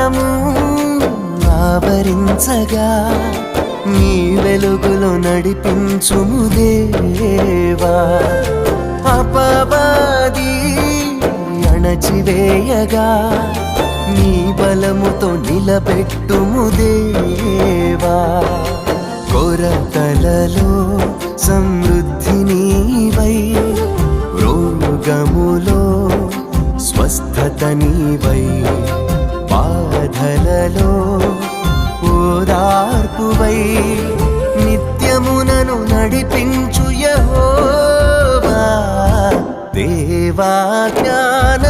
సర్వము ఆవరించగా నీ వెలుగులో నడిపించుము దేవా. అపవాది అణచివేయగా నీ బలముతో నిలబెట్టుము దేవా. కొరతలలో సమృద్ధి నీవై, రోగములో స్వస్థత నీవై, బాధలలో ఓదార్పువై నిత్యమునను నడిపించు యెహోవా. దేవా జ్ఞాన